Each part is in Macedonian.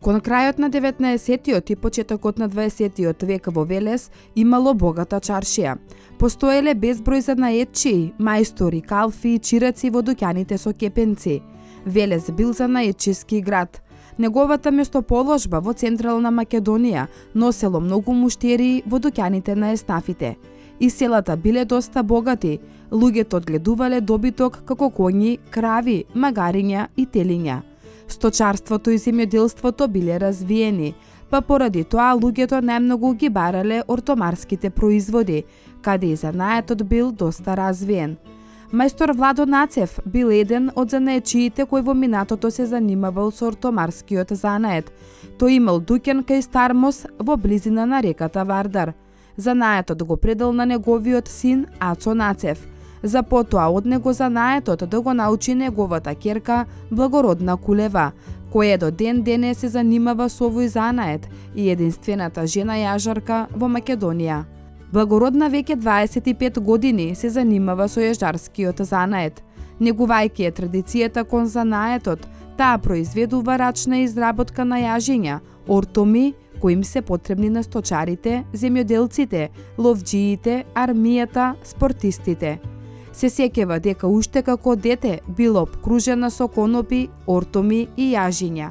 Кон крајот на 19-тиот и почетокот на 20-тиот век во Велес имало богата чаршија. Постоеле безброј занаетчии, мајстори, калфи и чираци во дуќаните со кепенци. Велес бил занаетчиски град. Неговата местоположба во Централна Македонија носело многу муштерии во дуќаните на еснафите. И селата биле доста богати, луѓето одгледувале добиток како коњи, крави, магариња и телиња. Сточарството и земјоделството биле развиени, па поради тоа луѓето најмногу ги барале ортомарските производи, каде и занаетот бил доста развиен. Мајстор Владо Нацев бил еден од занаечиите кој во минатото се занимавал со ортомарскиот занает. Тој имал дуќан кај Стармос во близина на реката Вардар. Занаетот го предал на неговиот син Ацо Нацев. За потоа од него занаетот да го научи неговата ќерка Благородна Кулева, која до ден денес се занимава со овој занает и единствената жена јажарка во Македонија. Благородна веќе 25 години се занимава со јажарскиот занает. Негувајќи е традицијата кон занаетот, таа произведува рачна изработка на јажиња, ортоми, кои им се потребни на сточарите, земјоделците, ловџиите, армијата, спортистите. Се сеќава дека уште како дете била обкружена со конопи, ортоми и јажиња.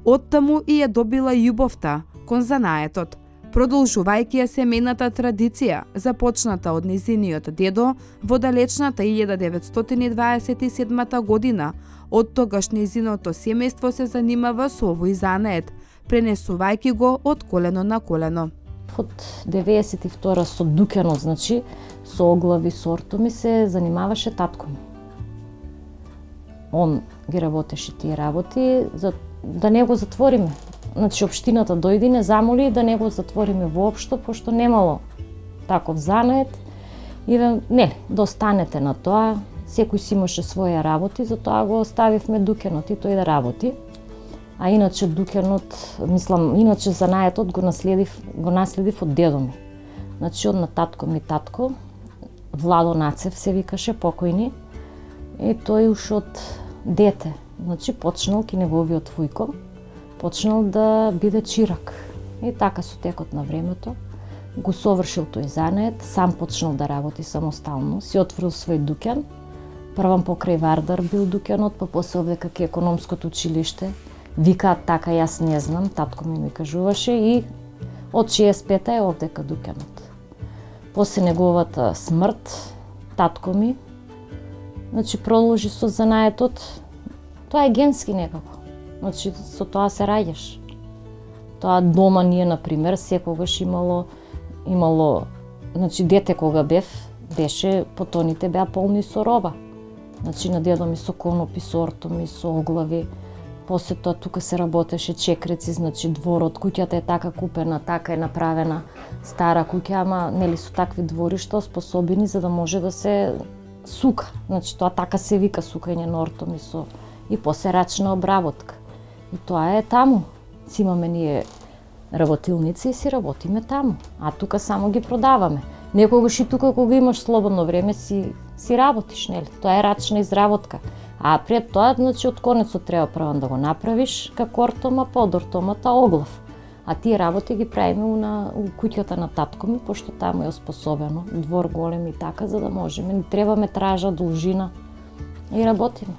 Оттаму и ја добила љубовта кон занаетот, продолжувајќи ја семејната традиција, започната од низиниот дедо во далечната 1927 година. Од тогаш низиното семејство се занимава со овој занает, пренесувајќи го од колено на колено. Од 92 со дуќанот, значи, со оглави, со ортоми се занимаваше татко ми. Он ги работеше тие работи, да не го затвориме. Значи, општината дојди, не замоли да не го затвориме воопшто, пошто немало таков занает. И да останете на тоа, секој си имаше своја работи, затоа го оставивме дуќанот и тој да работи. А иначе дуќанот, иначе занаетот го наследив од дедо ми. Значи, од на татко, Владо Нацев се викаше, покојни, и тој уш од дете, значи почнал ки неговиот вујко, почнал да биде чирак. И така со текот на времето го совршил тој занает, сам почнал да работи самостално, си отворил свој дуќан. Првам покрај Вардар бил дуќанот, па после овде како економското училиште. Викаат така, јас не знам, татко ми кажуваше, и од 65-та е овдека дуќанот. После неговата смрт, татко ми, значи, продолжи со занаетот. Тоа е генски некако. Значи, со тоа се раѓаш. Тоа дома ние, например, секогаш имало, значи, дете кога беше, потоните беа полни со роба. Значи, на дедо ми со конопи, со ортоми, со оглави. После тоа тука се работеше чекреци, значи дворот, куќата е така купена, така е направена, стара куќа, ама нели со такви дворишта способени за да може да се сука. Значи тоа така се вика сукање на ортоми и после рачна обработка. И тоа е таму. Си имаме ние работилници и си работиме таму, а тука само ги продаваме. Некогаш и тука кога имаш слободно време си работиш, нели? Тоа е рачна изработка. А пред тоа, значи, од конецот треба прво да го направиш, како ортома, под ортомата оглав. А тие работи ги правиме у куќата на татко ми, пошто таму е оспособено, двор голем и така, за да можеме. Не треба метража, должина и работиме.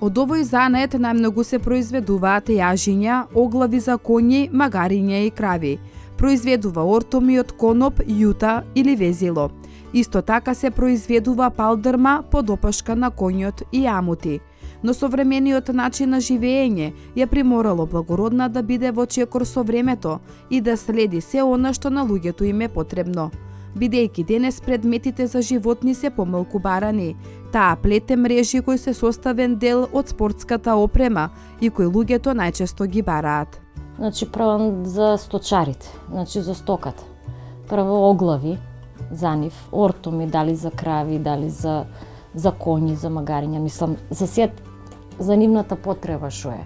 Од овој занает најмногу се произведуваат јажиња, оглави за коњи, магариња и крави. Произведува ортоми од коноп, јута или везило. Исто така се произведува палдрма, подопашка на коњот и амути. Но современиот начин на живење ја приморало Благородна да биде во чекор со времето и да следи се она што на луѓето им е потребно. Бидејќи денес предметите за животни се помалку барани, таа плете мрежи кои се составен дел од спортската опрема и кои луѓето најчесто ги бараат. Значи, прво за сточарите, значи за стоката. Прво оглави за нив, ортоми, дали за крави, дали за коњи, за магариња, за нивната потреба што е.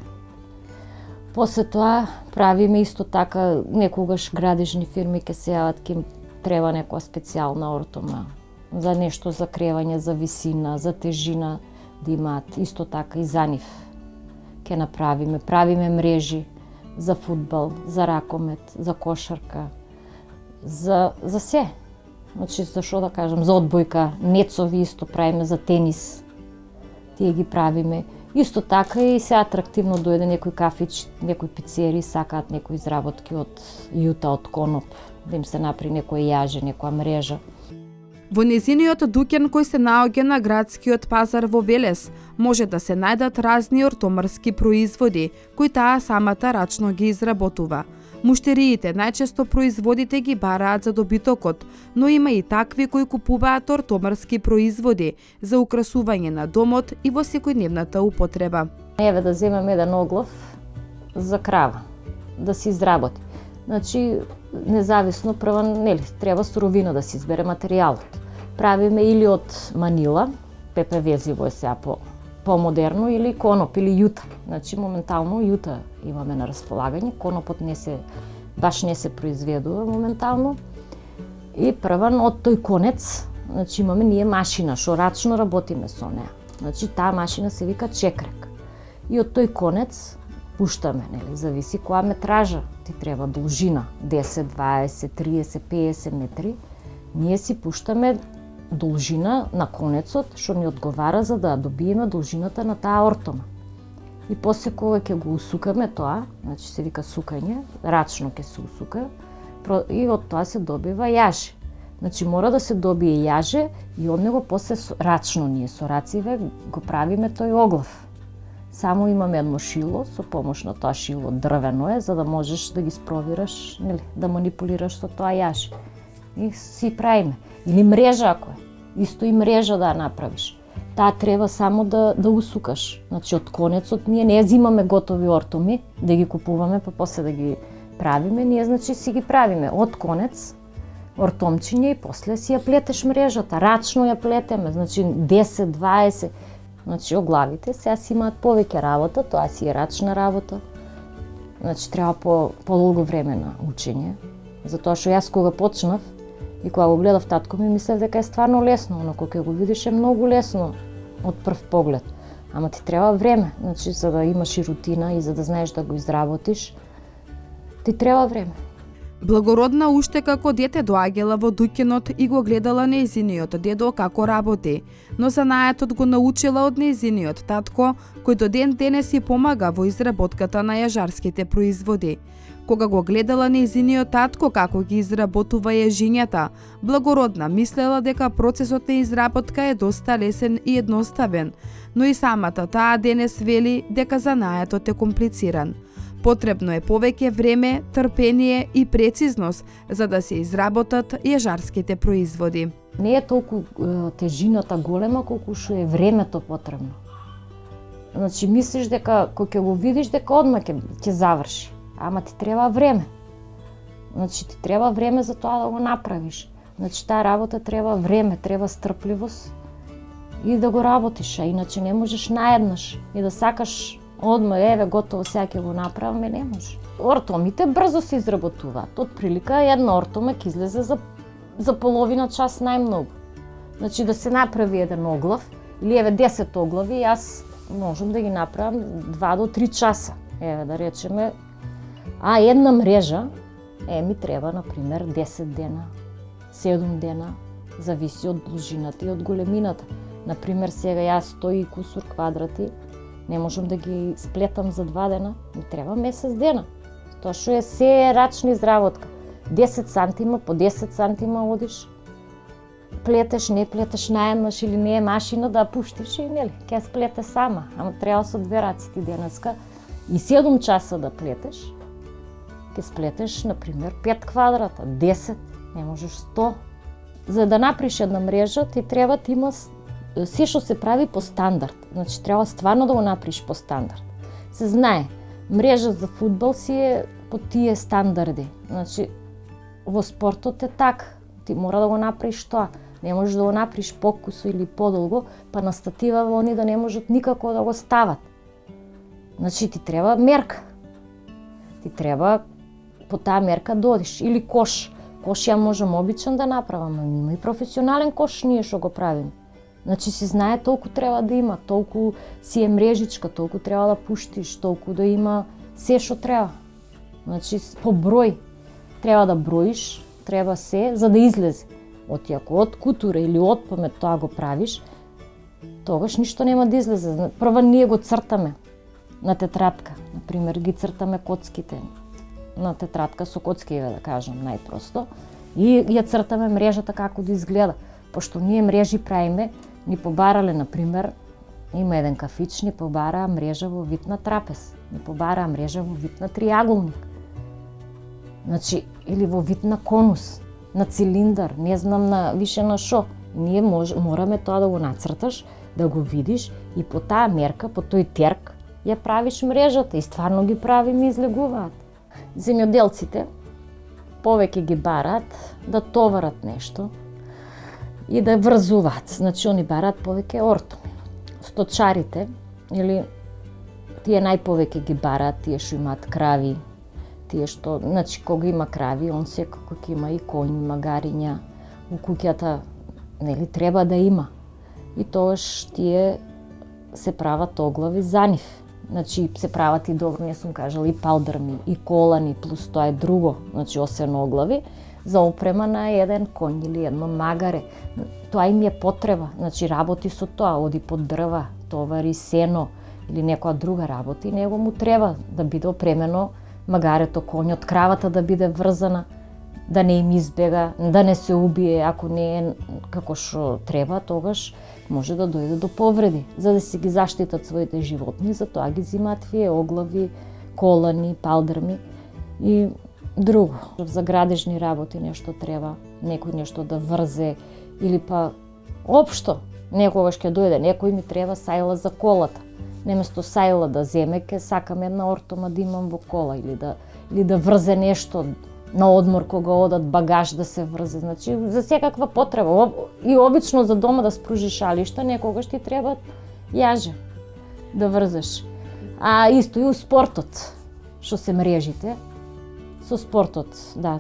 После тоа правиме исто така, некогаш градежни фирми ке се јават, ке им треба некоја специјална ортома, за нешто за кревање, за висина, за тежина да имаат, исто така и за нив ке направиме, правиме мрежи, за фудбал, за ракомет, за кошарка, за се. Значи, зашо да кажам, за одбојка, нецови исто правиме, за тенис, тие ги правиме. Исто така и се атрактивно дојде некој кафич, некој пицери, сакаат некои изработки од јута, од коноп, да им се направи некој јаже, некоја мрежа. Во незиниот дуќан кој се наоѓа на градскиот пазар во Велес, може да се најдат разни ортомарски производи, кои таа самата рачно ги изработува. Муштериите најчесто производите ги бараат за добитокот, но има и такви кои купуваат ортомарски производи за украсување на домот и во секојдневната употреба. Еве да земеме еден оглав за крава, да се изработи. Значи, независно прва, нели, треба суровина да се избере материјалот. Правиме или од манила, ППВ-зиво е сега по-модерно, или коноп, или јута. Значи, моментално јута имаме на располагање, конопот баш не се произведува моментално. И прван од тој конец, значи имаме ние машина, што рачно работиме со неа. Значи, таа машина се вика чекрек. И од тој конец пуштаме, нели, зависи која метража ти треба, должина, 10, 20, 30, 50 метри. Ние си пуштаме должина на конецот, што ни одговара за да добиеме должината на таа ортома. И после кога ќе го усукаме тоа, значи се вика сукање, рачно ќе се усука, и од тоа се добива јаже. Значи мора да се добие јаже и од него после рачно ние со рациве го правиме тој оглав. Само имаме едно шило, со помош на тоа шило дрвено е, за да можеш да ги спровираш, нели, да манипулираш со тоа јаже. И си правиме. Или мрежа ако е. Исто и мрежа да ја направиш. Таа треба само да усукаш. Значи од конецот ние не зимаме готови ортоми, да ги купуваме па после да ги правиме, ние значи си ги правиме од конец ортомчиња и после си ја плетеш мрежата, рачно ја плетеме, значи 10, 20. Значи оглавите сега си имаат повеќе работа, тоа си е рачна работа. Значи треба по-долго време на учење. Затоа што јас кога почнав и кога го гледав татко ми, мислев дека е стварно лесно, но кога го видиш е многу лесно од прв поглед. Ама ти треба време, значи за да имаш и рутина и за да знаеш да го изработиш, ти треба време. Благородна уште како дете доаѓала во дуќанот и го гледала нејзиниот дедо како работи, но занаетот го научила од нејзиниот татко, кој до ден денес си помага во изработката на јажарските производи. Кога го гледала нејзиниот татко како ги изработува јажињата, Благородна мислела дека процесот на изработка е доста лесен и едноставен, но и самата таа денес вели дека занаетот е комплициран. Потребно е повеќе време, трпение и прецизност за да се изработат јажарските производи. Не е толку тежината голема колку што е времето потребно. Значи мислиш дека кога ќе го видиш дека одма ќе заврши, ама ти треба време. Значи ти треба време за тоа да го направиш. Значи таа работа треба време, треба стрпливост и да го работиш, а иначе не можеш наеднаш и да сакаш одма, еве, готово, сега ќе го направиме, не може. Ортомите брзо се изработуваат. Од прилика една ортома ќе излезе за половина час најмногу. Значи да се направи еден оглав, или еве 10 оглави, јас можам да ги направам 2 до 3 часа. Еве да речеме, а една мрежа ми треба, например, 10 дена, 7 дена, зависи од должината и од големината. Например, сега јас 100 и кусур квадрати, не можам да ги сплетам за 2 дена, ми треба месец дена. Тоа што е се рачна изработка. 10 сантима, по 10 сантима одиш, плетеш, не плетеш наеднаш или не е машина да пуштиш и нели, ќе сплете сама, ама треба со 2 раци ти денеска и 7 часа да плетеш, ќе сплетеш, например, 5 квадрата, 10, не можеш 100. За да направиш една мрежа, ти треба да има се што се прави по стандард. Значи треба стварно да го направиш по стандард. Се знае, мрежа за фудбал си е по тие стандарди. Значи во спортот е така. Ти мора да го направиш тоа. Не можеш да го направиш покусо или подолго, па на статива они да не можат никако да го стават. Значи ти треба мерка. Ти треба по таа мерка да одиш. Или кош. Кош ја можам обичен да направам, ама има и професионален кош ние што го правиме. Значи се знае толку треба да има, толку си е мрежичка, толку треба да пуштиш, толку да има се што треба. Значи по број треба да броиш, треба се за да излезе. Ако од кутура или од памет тоа го правиш, тогаш ништо нема да излезе. Прва ние го цртаме на тетрадка, например, ги цртаме коцките на тетрадка со коцкиве, да кажам најпросто, и ја цртаме мрежата како да изгледа. Пошто ние мрежи правиме, ни побарале, например, има еден кафич, ни побараа мрежа во вид на трапез, ни побараа мрежа во вид на триаголник. Значи, или во вид на конус, на цилиндар, не знам више на шо. И ние мораме тоа да го нацрташ, да го видиш и по таа мерка, по тој терк, ја правиш мрежата и стварно ги правиме и излегуваат. Земјоделците повеќе ги бараат да товарат нешто и да врзуваат. Значи, они бараат повеќе ортоми. Сточарите, или тие најповеќе ги бараат, тие што имаат крави, тие што, значи, кога има крави, он секако ќе има и коњи, магариња, у куќата, нели, треба да има. И тогаш тие се прават оглави за нив. Значи, се прават и добро, не сум кажала, и палдрми, и колани, плюс тоа е друго, значи, освен оглави, за опрема на еден конј или едно магаре. Тоа им е потреба, значи, работи со тоа, оди под дрва, товари сено или некоја друга работа и него му треба да биде опремено магарето, конјот, кравата да биде врзана, да не им избега, да не се убие, ако не е како што треба, тогаш може да дојде до повреди. За да си ги заштитат своите животни, затоа ги зимаат тие оглави, колани, палдрми и друго. За градежни работи нешто треба, некој нешто да врзе или па општо некогаш ќе дојде, некој ми треба сајла за колата. Неместо сајла да земе, ке сакам една ортома да имам во кола или да врзе нешто на одмор кога одат, багаж да се врзе, значи за секаква потреба. И обично за дома да спружиш шалишта, некогаш ти треба јаже да врзеш. А исто и у спортот, што се мрежите, со спортот, да,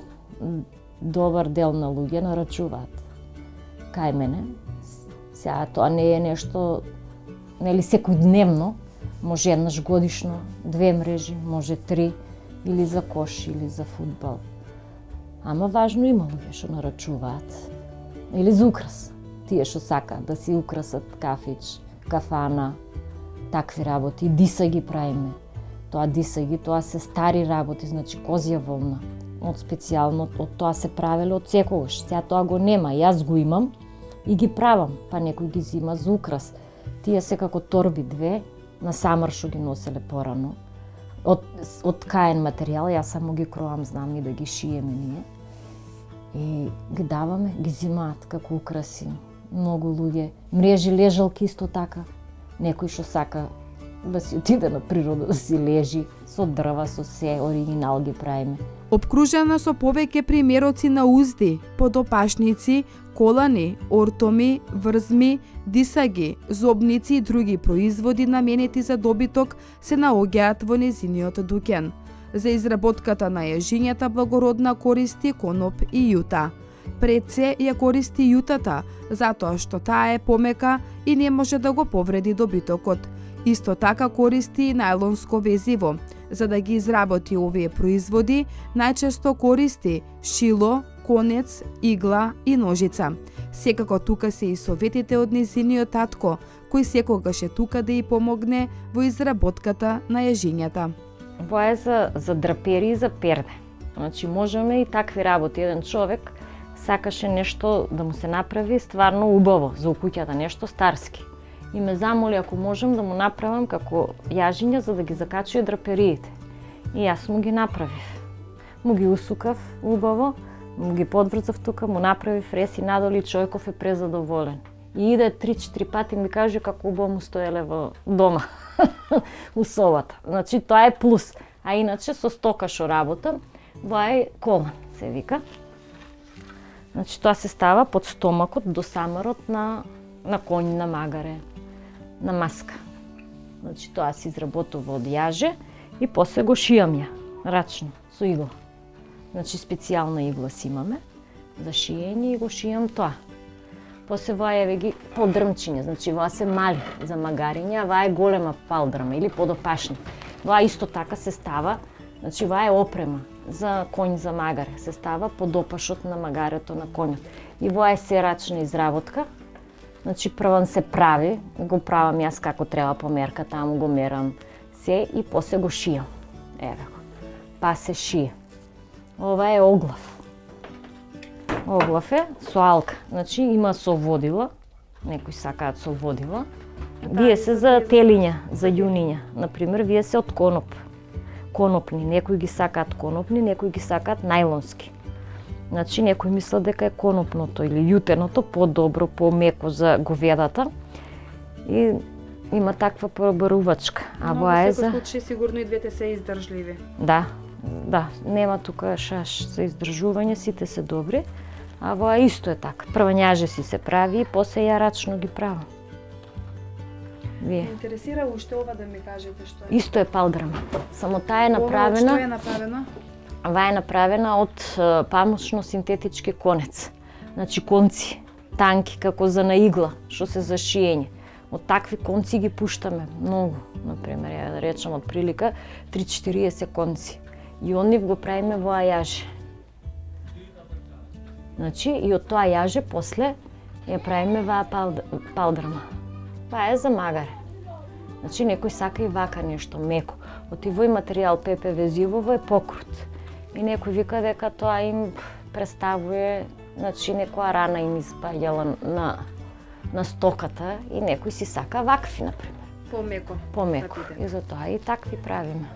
добар дел на луѓе нарачуваат кај мене. Сега тоа не е нешто, нели, секојдневно, може еднаш годишно, 2 мрежи, може 3, или за кош, или за фудбал. Ама важно има луѓе што нарачуваат. Или за украс. Тие што сакаат да си украсат кафич, кафана, такви работи. Дисаги правиме. Тоа дисаги, тоа се стари работи, значи козја волна. Од специјално, од тоа се правеле од секогаш. Сега тоа го нема, јас го имам и ги правам, па некој ги зима за украс. Тие се како торби 2, на самар што ги носеле порано. Од каен материјал, јас само ги кроам, знам и да ги шиеме ние. И ги даваме, ги зимаат како украси. Многу луѓе. Мрежи, лежалки исто така. Некој што сака да си отиде на природа, да си лежи, со дрва, со се, оригинал ги правиме. Обкружена со повеќе примероци на узди, подопашници, колани, ортоми, врзми, дисаги, зобници и други производи наменети за добиток се наоѓаат во незиниот дуќан. За изработката на јажињата благородна користи коноп и јута. Пред се ја користи јутата, затоа што таа е помека и не може да го повреди добитокот. Исто така користи и најлонско везиво. За да ги изработи овие производи, најчесто користи шило, конец, игла и ножица. Секако тука се и советите од незиниот татко, кој секогаш е тука да ја помогне во изработката на јажињата. Ова е за драпери и за перде. Значи можеме и такви работи. Еден човек сакаше нешто да му се направи стварно убаво за куќата, нешто старски. И ме замоли ако можам да му направам како јажиња за да ги закачува драпериите. И јас му ги направив. Му ги усукав убаво, му ги подврзав тука, му направив рез и надоли, човеков е презадоволен. И иде 3-4 пати ми каже како убаво му стоеле во дома, у собата. Значи тоа е плюс. А иначе со стока што работам, ова е колан, се вика. Значи тоа се става под стомакот до самарот на конј, на магаре, на маска. Значи тоа се изработува од јаже и после го шијам ја, рачно, со игла. Значи специјална игла си имаме за шиење и го шијам тоа. После ова е ги подрмчиња, значи ова се мали за магариња, а ова е голема палдрама или подопашник. Ова исто така се става Значи, ова е опрема за конј за магаре. Се става под опашот на магарето на конјот. И ова е серачна изработка. Значи, прван се прави, го правам јас како треба по мерка, таму го мерам се и после го шијам. Еве го. Па се шие. Ова е оглав. Оглав е со алка. Значи, има со водила. Некои сакаат со водила. Вие се за телиња, за јуниња. Например, вие се од коноп. Конопни. Некои ги сакаат конопни, некои ги сакаат најлонски. Значи, некои мислат дека е конопното или јутеното по-добро, по-меко за говедата. И има таква пробарувачка. А ова е за... случаи сигурно и двете се издржливи. Да, нема тука шаш за издржување, сите се добри. А ова исто е така. Првањаже си се прави и после ја рачно ги правам. Вие. Ме интересира уште ова да ми кажете што е. Исто е палдрама. Само таа е направена... Ова што е направено? Ова е направена од памучно-синтетички конец. Значи конци, танки како за на игла, што се за шиење. Од такви конци ги пуштаме многу. Например, ја да речам од прилика 3-40 конци. И од нив го правиме во јаже. Значи, и од тоа јаже после ја правиме ваа палдрама. Тоа е за магаре. Значи, некој сака и вака нешто меко. Од овој материјал ППВ зивово е покрут. И некој вика дека тоа им представува, значи, некоја рана им испаѓала на стоката и некој си сака вакви, например. Помеко. Помеко. И затоа и такви правиме.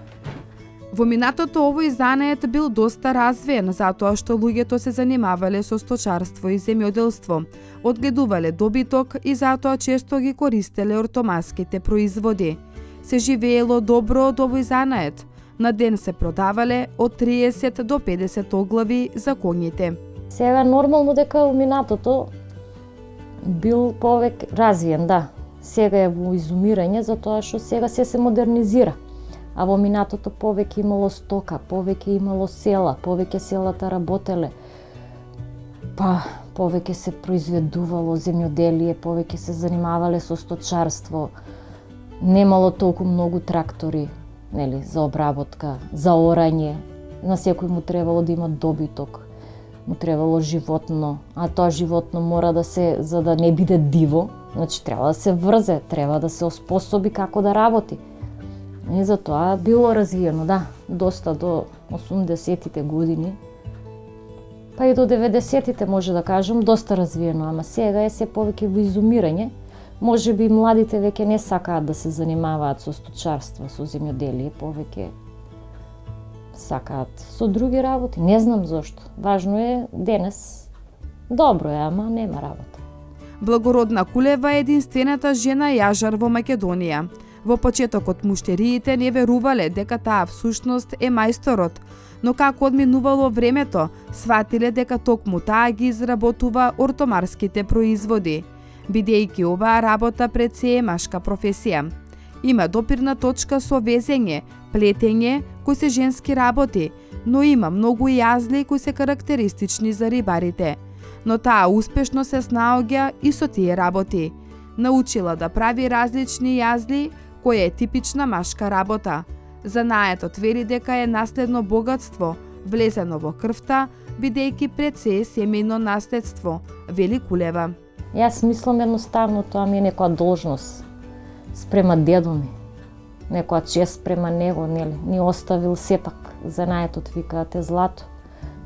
Во минатото овој занает бил доста развиен, затоа што луѓето се занимавале со сточарство и земјоделство, одгледувале добиток и затоа често ги користеле ортоманските производи. Се живеело добро од овој занает. На ден се продавале од 30 до 50 оглави за коњите. Сега нормално дека во минатото бил повеќе развиен, да. Сега е во изумирање затоа што сега се модернизира. А во минатото повеќе имало стока, повеќе имало села, повеќе селата работеле. Па, повеќе се произведувало земјоделие, повеќе се занимавале со сточарство. Немало толку многу трактори, нели, за обработка, за орање. На секој му требало да има добиток, му требало животно, а тоа животно мора да се, за да не биде диво, значи треба да се врзе, треба да се оспособи како да работи. И затоа било развиено, да, доста до 80-тите години, па и до 90-тите може да кажам, доста развиено, ама сега е се повеќе во изумирање. Може би младите веќе не сакаат да се занимаваат со сточарство, со земјоделие, повеќе сакаат со други работи. Не знам зошто. Важно е денес. Добро е, ама нема работа. Благородна Кулева е единствената жена јажар во Македонија. Во почетокот муштериите не верувале дека таа всушност е мајсторот, но како одминувало времето, сватиле дека токму таа ги изработува ортомарските производи, бидејќи оваа работа пред се е машка професија. Има допирна точка со везење, плетење, кои се женски работи, но има многу јазли кои се карактеристични за рибарите. Но таа успешно се снаоѓа и со тие работи. Научила да прави различни јазли, која е типична машка работа. Занаетот вели дека е наследно богатство, влезено во крвта, бидејќи пред се е семејно наследство, вели Кулева. Јас мислам едноставно тоа ми е некоја должност спрема дедо ми, некоја чест спрема него, нели? Ни оставил сепак, занаетот викаат е злато.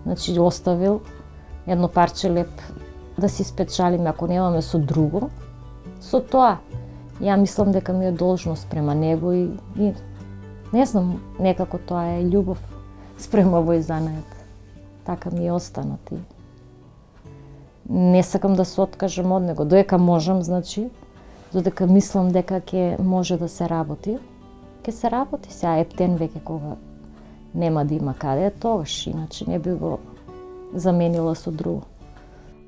Значи оставил едно парче леп да си спечалиме, ако немаме со друго, со тоа. Ја мислам дека ми е должност спрема него и не знам, некако тоа е љубов спрема овој занает. Така ми е останат и не сакам да се откажам од него. Додека можам, значи, додека мислам дека ќе може да се работи, ќе се работи. Сега ептен веќе кога нема да има каде, тогаш, иначе не би го заменила со друго.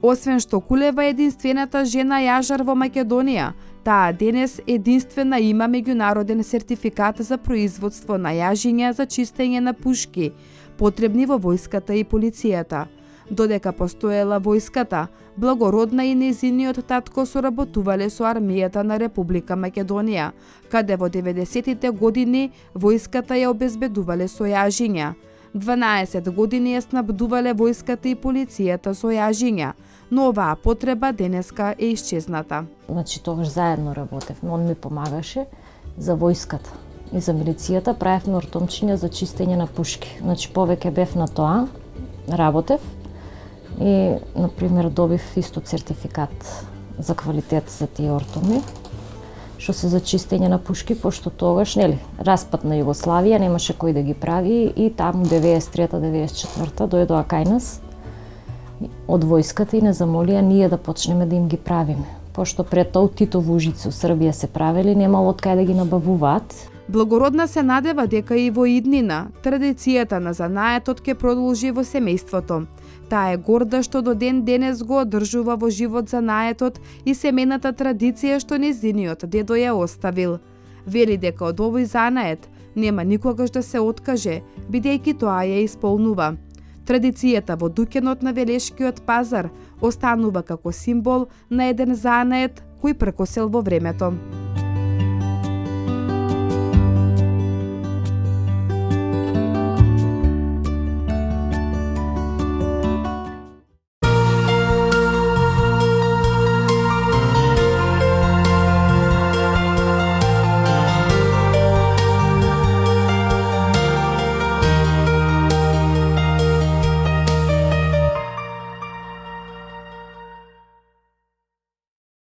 Освен што Кулева е единствената жена јажар во Македонија, таа денес единствена има меѓународен сертификат за производство на јажиња за чистење на пушки, потребни во војската и полицијата. Додека постоела војската, Благородна и нејзиниот татко соработувале со армијата на Република Македонија, каде во 90-тите години војската ја обезбедувале со јажиња. 12 години ја снабдувале војската и полицијата со јажиња, но оваа потреба денеска е исчезната. Значи тогаш заедно работевме, он ми помагаше за војската и за милицијата, правевме ортомчиња за чистење на пушки. Значи повеќе бев на тоа, работев и, например, добив исто сертификат за квалитет за тие ортоми, што се за чистење на пушки, пошто тогаш, нели, распад на Југославија, немаше кој да ги прави и таму 93-94 дојдоа кај нас од војската и не замолија ние да почнеме да им ги правиме. Пошто пред тоа Титово ужици у Србија се правели, немало од кај да ги набавуваат. Благородна се надева дека и во иднина традицијата на занаетот ќе продолжи во семејството. Таа е горда што до ден денес го одржува во живот занаетот и семејната традиција што нејзиниот дедо ја оставил. Вели дека од овој занает нема никогаш да се откаже, бидејќи тоа ја исполнува. Традицијата во дуќанот на Велешкиот пазар останува како символ на еден занает кој прекосел во времето.